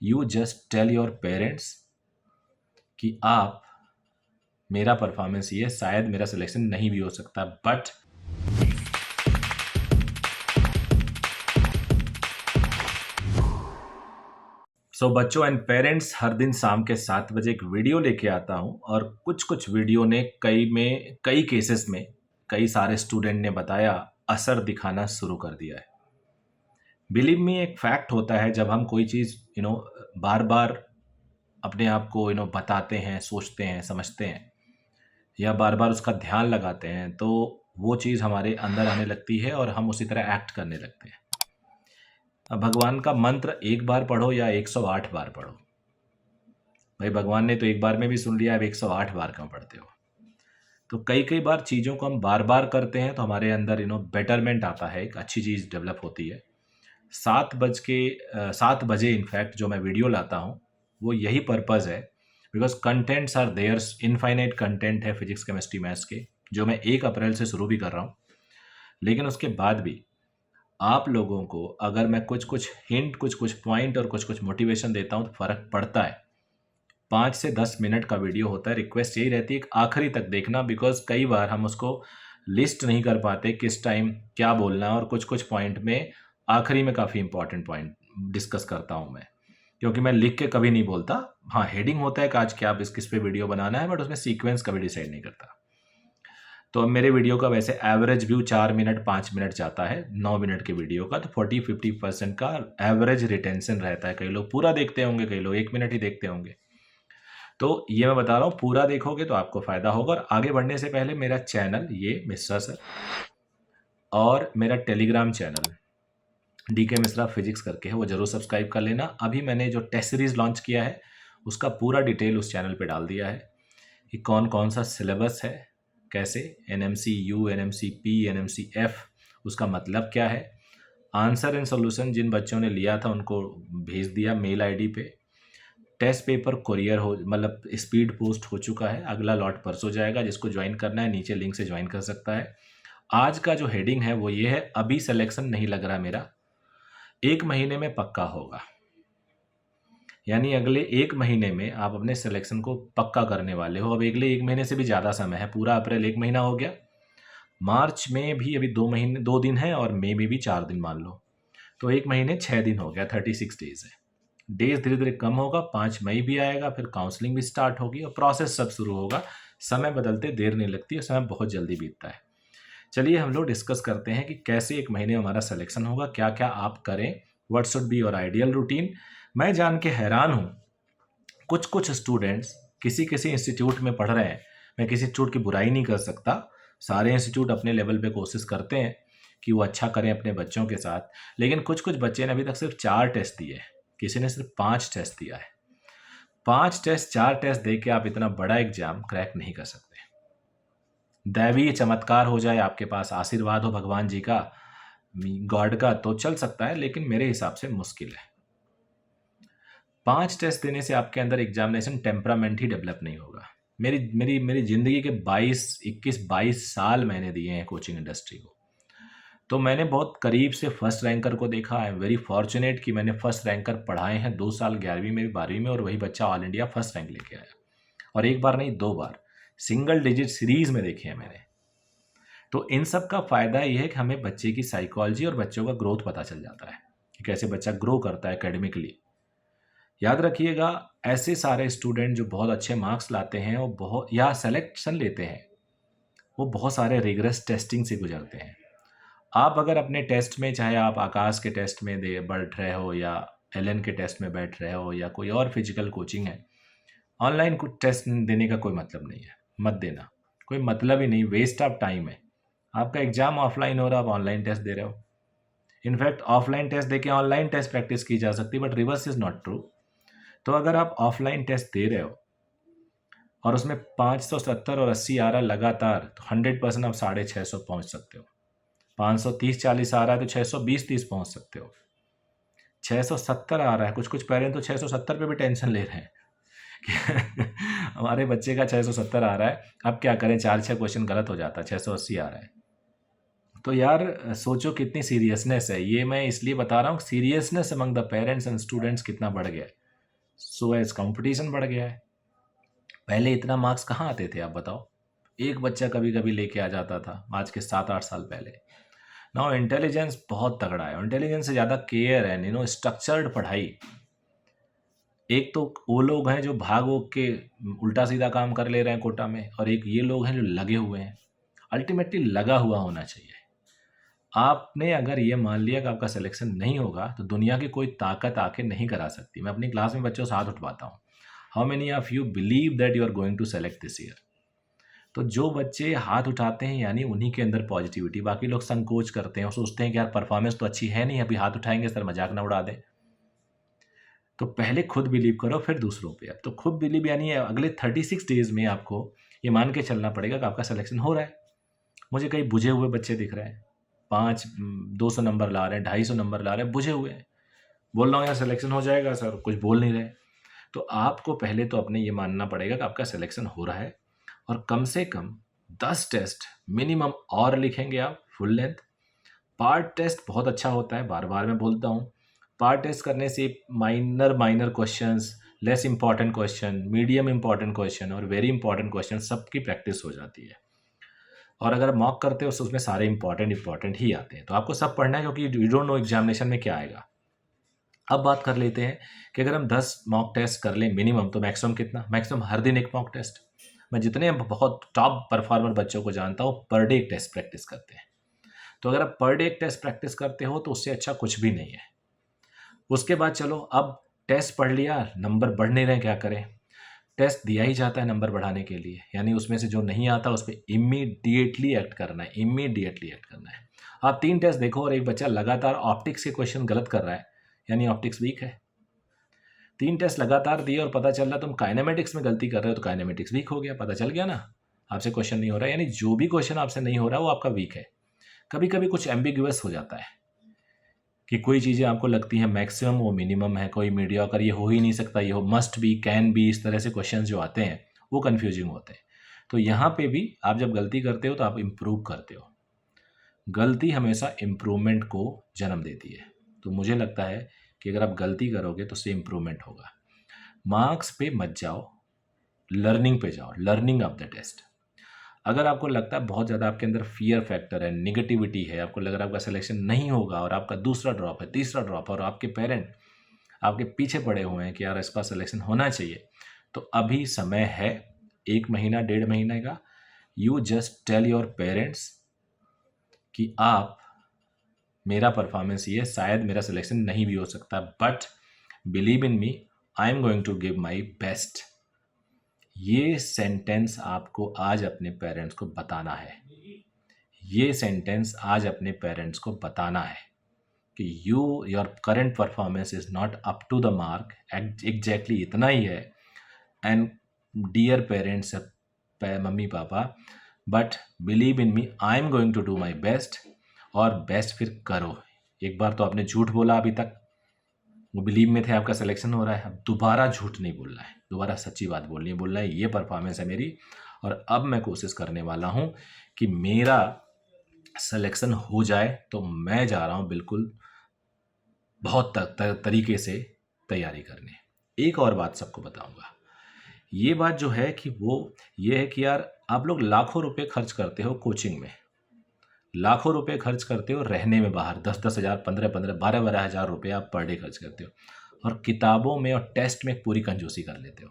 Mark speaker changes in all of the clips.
Speaker 1: You just tell your parents कि आप, मेरा परफॉर्मेंस ये, शायद मेरा सिलेक्शन नहीं भी हो सकता, बट बच्चों एंड पेरेंट्स, हर दिन शाम के 7 बजे एक वीडियो लेके आता हूँ और कुछ कुछ वीडियो ने कई केसेस में कई सारे स्टूडेंट ने बताया असर दिखाना शुरू कर दिया है। बिलीव मी, एक फैक्ट होता है, जब हम कोई चीज़ बार बार अपने आप को बताते हैं, सोचते हैं, समझते हैं या बार बार उसका ध्यान लगाते हैं, तो वो चीज़ हमारे अंदर आने लगती है और हम उसी तरह एक्ट करने लगते हैं। अब भगवान का मंत्र एक बार पढ़ो या 108 बार पढ़ो, भाई भगवान ने तो एक बार में भी सुन लिया, अब 108 बार क्यों पढ़ते हो? तो कई बार चीज़ों को हम बार बार करते हैं तो हमारे अंदर बेटरमेंट आता है, एक अच्छी चीज़ डेवलप होती है। 7 बजे इनफैक्ट जो मैं वीडियो लाता हूँ वो यही पर्पज़ है, because contents are there, infinite content है फिजिक्स केमिस्ट्री मैथ्स के, जो मैं 1 अप्रैल से शुरू भी कर रहा हूँ। लेकिन उसके बाद भी आप लोगों को अगर मैं कुछ हिंट, कुछ पॉइंट और कुछ मोटिवेशन देता हूँ तो फ़र्क पड़ता है। 5 से 10 मिनट का वीडियो होता है, रिक्वेस्ट यही रहती है कि आखिरी तक देखना, बिकॉज कई बार हम उसको लिस्ट नहीं कर पाते किस टाइम क्या बोलना है, और कुछ पॉइंट में आखिरी में काफ़ी इंपॉर्टेंट पॉइंट डिस्कस करता हूँ मैं, क्योंकि मैं लिख के कभी नहीं बोलता। हाँ, हेडिंग होता है कि आज क्या किस पे वीडियो बनाना है, बट उसमें सीक्वेंस कभी डिसाइड नहीं करता। तो अब मेरे वीडियो का वैसे एवरेज व्यू 4 मिनट 5 मिनट जाता है 9 मिनट के वीडियो का, तो 40-50% का एवरेज रिटेंशन रहता है। कई लोग पूरा देखते होंगे, कई लोग 1 मिनट ही देखते होंगे। तो ये मैं बता रहा हूँ, पूरा देखोगे तो आपको फ़ायदा होगा। और आगे बढ़ने से पहले मेरा चैनल, ये मिश्रा सर, और मेरा Telegram channel DK Mishra physics करके है, वो ज़रूर सब्सक्राइब कर लेना। अभी मैंने जो टेस्ट सीरीज़ लॉन्च किया है उसका पूरा डिटेल उस चैनल पे डाल दिया है कि कौन कौन सा सिलेबस है, कैसे NMC U, NMC P, NMC F, उसका मतलब क्या है, आंसर एंड सोल्यूशन जिन बच्चों ने लिया था उनको भेज दिया मेल ID पे। टेस्ट पेपर कोरियर हो, मतलब स्पीड पोस्ट हो चुका है, अगला लॉट परसों जाएगा। जिसको ज्वाइन करना है नीचे लिंक से ज्वाइन कर सकता है। आज का जो हेडिंग है वो ये है, अभी सिलेक्शन नहीं लग रहा मेरा, 1 महीने में पक्का होगा। यानी अगले 1 महीने में आप अपने सिलेक्शन को पक्का करने वाले हो। अब अगले 1 महीने से भी ज़्यादा समय है, पूरा अप्रैल 1 महीना हो गया, मार्च में भी अभी 2 दिन है, और मई में भी 4 दिन मान लो, तो 1 महीने 6 दिन हो गया, 36 डेज है। डेज धीरे धीरे कम होगा, 5 मई भी आएगा, फिर काउंसलिंग भी स्टार्ट होगी और प्रोसेस सब शुरू होगा। समय बदलते देर नहीं लगती और समय बहुत जल्दी बीतता है। चलिए हम लोग डिस्कस करते हैं कि कैसे 1 महीने में हमारा सिलेक्शन होगा, क्या क्या आप करें, what should be your ideal routine. मैं जान के हैरान हूँ, कुछ स्टूडेंट्स किसी इंस्टीट्यूट में पढ़ रहे हैं, मैं किसी इंस्टीट्यूट की बुराई नहीं कर सकता, सारे इंस्टीट्यूट अपने लेवल पे कोशिश करते हैं कि वो अच्छा करें अपने बच्चों के साथ, लेकिन कुछ बच्चे ने अभी तक सिर्फ 4 टेस्ट दिए हैं, किसी ने सिर्फ 5 टेस्ट दिया है। 5 टेस्ट 4 टेस्ट दे के आप इतना बड़ा एग्जाम क्रैक नहीं कर सकते। दैवीय चमत्कार हो जाए, आपके पास आशीर्वाद हो भगवान जी का, गॉड का, तो चल सकता है, लेकिन मेरे हिसाब से मुश्किल है। 5 टेस्ट देने से आपके अंदर एग्जामिनेशन टेम्परामेंट ही डेवलप नहीं होगा। मेरी ज़िंदगी के 22 साल मैंने दिए हैं कोचिंग इंडस्ट्री को, तो मैंने बहुत करीब से फर्स्ट रैंकर को देखा। आई एम वेरी फॉर्चुनेट कि मैंने फर्स्ट रैंकर पढ़ाए हैं 2 साल, 11वीं में भी 12वीं में, और वही बच्चा ऑल इंडिया फर्स्ट रैंक लेके आया, और एक बार नहीं 2 बार सिंगल डिजिट सीरीज़ में देखे हैं मैंने। तो इन सब का फ़ायदा ये है कि हमें बच्चे की साइकोलॉजी और बच्चों का ग्रोथ पता चल जाता है कि कैसे बच्चा ग्रो करता है एकेडमिकली। याद रखिएगा, ऐसे सारे स्टूडेंट जो बहुत अच्छे मार्क्स लाते हैं, वो बहुत, या सेलेक्शन लेते हैं, वो बहुत सारे रिगरस टेस्टिंग से गुजरते हैं। आप अगर अपने टेस्ट में, चाहे आप आकाश के टेस्ट में बैठ रहे हो या एलन के टेस्ट में बैठ रहे हो या कोई और फिजिकल कोचिंग है, ऑनलाइन कुछ टेस्ट देने का कोई मतलब नहीं है, मत देना, कोई मतलब ही नहीं, वेस्ट ऑफ टाइम है। आपका एग्जाम ऑफलाइन हो रहा है, आप ऑनलाइन टेस्ट दे रहे हो। इनफैक्ट ऑफलाइन टेस्ट देके ऑनलाइन टेस्ट प्रैक्टिस की जा सकती है, but reverse is not true. तो अगर आप ऑफलाइन टेस्ट दे रहे हो और उसमें 570 और 80 आ रहा है लगातार, तो 100% आप 650 पहुँच सकते हो। 530-40 आ रहा है तो 620-30 पहुँच सकते हो। 670 आ रहा है, कुछ पेरेंट तो 670 पे भी टेंशन ले रहे हैं कि हमारे बच्चे का 670 आ रहा है, अब क्या करें, 4-6 क्वेश्चन गलत हो जाता है, 680 आ रहा है। तो यार सोचो कितनी सीरियसनेस है। ये मैं इसलिए बता रहा हूँ, seriousness among the parents and students कितना बढ़ गया है। सो एज कंपटीशन बढ़ गया है। पहले इतना मार्क्स कहाँ आते थे आप बताओ, एक बच्चा कभी कभी लेके आ जाता था आज के 7-8 साल पहले। नाउ इंटेलिजेंस बहुत तगड़ा है, इंटेलिजेंस से ज़्यादा केयर है, स्ट्रक्चर्ड पढ़ाई। एक तो वो लोग हैं जो भाग वोग के उल्टा सीधा काम कर ले रहे हैं कोटा में, और एक ये लोग हैं जो लगे हुए हैं। अल्टीमेटली लगा हुआ होना चाहिए। आपने अगर ये मान लिया कि आपका सिलेक्शन नहीं होगा तो दुनिया की कोई ताकत आके नहीं करा सकती। मैं अपनी क्लास में बच्चों से हाथ उठवाता हूँ, how many of you believe that you are going to select this year. तो जो बच्चे हाथ उठाते हैं यानी उन्हीं के अंदर पॉजिटिविटी। बाकी लोग संकोच करते हैं और सोचते हैं कि यार परफॉर्मेंस तो अच्छी है नहीं, अभी हाथ उठाएंगे सर मजाक ना उड़ा दें। तो पहले खुद बिलीव करो फिर दूसरों पे। अब तो खुद बिलीव यानी अगले 36 डेज में आपको ये मान के चलना पड़ेगा कि आपका सिलेक्शन हो रहा है। मुझे कई बुझे हुए बच्चे दिख रहे हैं, 200 नंबर ला रहे हैं, 250 नंबर ला रहे हैं, बुझे हुए हैं। बोल रहा हूँ यार सिलेक्शन हो जाएगा सर, कुछ बोल नहीं रहे। तो आपको पहले तो अपने ये मानना पड़ेगा कि आपका सिलेक्शन हो रहा है, और कम से कम 10 टेस्ट मिनिमम और लिखेंगे आप फुल लेंथ। पार्ट टेस्ट बहुत अच्छा होता है, बार बार मैं बोलता हूँ। पार्ट टेस्ट करने से minor questions, less important question, medium important question और वेरी इंपॉर्टेंट क्वेश्चन सबकी प्रैक्टिस हो जाती है। और अगर मॉक करते हो तो उसमें सारे इंपॉर्टेंट ही आते हैं। तो आपको सब पढ़ना है क्योंकि यू डोंट नो एग्जामिनेशन में क्या आएगा। अब बात कर लेते हैं कि अगर हम 10 मॉक टेस्ट कर लें मिनिमम, तो मैक्सिमम कितना? मैक्सिमम हर दिन एक मॉक टेस्ट। मैं जितने बहुत टॉप परफॉर्मर बच्चों को जानता हूँ पर डे एक टेस्ट प्रैक्टिस करते हैं। तो अगर आप पर डे एक टेस्ट प्रैक्टिस करते हो तो उससे अच्छा कुछ भी नहीं है। उसके बाद चलो, अब टेस्ट पढ़ लिया, नंबर बढ़ नहीं रहे, क्या करें? टेस्ट दिया ही जाता है नंबर बढ़ाने के लिए, यानी उसमें से जो नहीं आता उस पर इमीडिएटली एक्ट करना है, इमीडिएटली एक्ट करना है। आप 3 टेस्ट देखो और एक बच्चा लगातार ऑप्टिक्स के क्वेश्चन गलत कर रहा है, यानी ऑप्टिक्स वीक है। 3 टेस्ट लगातार दिए और पता चल रहा तुम काइनेमेटिक्स में गलती कर रहे हो, तो काइनेमेटिक्स वीक हो गया, पता चल गया ना, आपसे क्वेश्चन नहीं हो रहा है। यानी जो भी क्वेश्चन आपसे नहीं हो रहा वो आपका वीक है। कभी कभी कुछ एम्बिग्यूअस हो जाता है कि कोई चीज़ें आपको लगती हैं मैक्सिमम, वो मिनिमम है, कोई मीडियोकर, ये हो ही नहीं सकता, ये हो, मस्ट बी, कैन बी, इस तरह से क्वेश्चन जो आते हैं वो कन्फ्यूजिंग होते हैं। तो यहाँ पे भी आप जब गलती करते हो तो आप इम्प्रूव करते हो। गलती हमेशा इम्प्रूवमेंट को जन्म देती है। तो मुझे लगता है कि अगर आप गलती करोगे तो उससे इम्प्रूवमेंट होगा। मार्क्स पे मत जाओ, लर्निंग पे जाओ, लर्निंग ऑफ द टेस्ट। अगर आपको लगता है बहुत ज़्यादा आपके अंदर फियर फैक्टर है, निगेटिविटी है, आपको लग रहा है आपका सिलेक्शन नहीं होगा और आपका दूसरा ड्रॉप है, तीसरा ड्रॉप, और आपके पेरेंट आपके पीछे पड़े हुए हैं कि यार इसका सिलेक्शन होना चाहिए, तो अभी समय है, 1 महीना 1.5 महीने का। You just tell your parents कि आप, मेरा परफॉर्मेंस ये, शायद मेरा सिलेक्शन नहीं भी हो सकता, but believe in me, I am going to give my best. ये सेंटेंस आपको आज अपने पेरेंट्स को बताना है। ये सेंटेंस आज अपने पेरेंट्स को बताना है कि your current performance is not up to the mark, exactly इतना ही है। And dear parents, mummy papa, but believe in me, I am going to do my best. और बेस्ट फिर करो। एक बार तो आपने झूठ बोला अभी तक, वो बिलीव में थे आपका सिलेक्शन हो रहा है, अब दोबारा झूठ नहीं बोलना है, दोबारा सच्ची बात बोलनी है, बोलना है ये परफॉर्मेंस है मेरी, और अब मैं कोशिश करने वाला हूँ कि मेरा सिलेक्शन हो जाए। तो मैं जा रहा हूँ बिल्कुल बहुत तरीके से तैयारी करने। एक और बात सबको बताऊंगा, ये बात जो है कि वो ये है कि यार आप लोग लाखों रुपए खर्च करते हो कोचिंग में, लाखों रुपए खर्च करते हो रहने में बाहर, 10-10 हज़ार, 15-15, 12-12 हज़ार रुपये आप पर डे खर्च करते हो, और किताबों में और टेस्ट में पूरी कंजूसी कर लेते हो,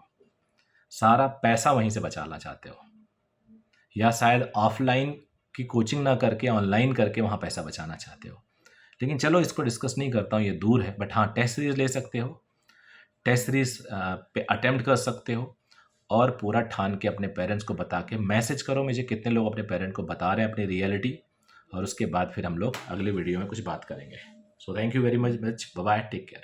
Speaker 1: सारा पैसा वहीं से बचाना चाहते हो, या शायद ऑफलाइन की कोचिंग ना करके ऑनलाइन करके वहाँ पैसा बचाना चाहते हो। लेकिन चलो इसको डिस्कस नहीं करता हूँ, ये दूर है। बट हाँ, टेस्ट सीरीज ले सकते हो, टेस्ट सीरीज पे अटेम्प्ट कर सकते हो, और पूरा ठान के अपने पेरेंट्स को बता के मैसेज करो मुझे कितने लोग अपने पेरेंट को बता रहे हैं अपनी रियलिटी, और उसके बाद फिर हम लोग अगले वीडियो में कुछ बात करेंगे। So thank you very much, bye, take care.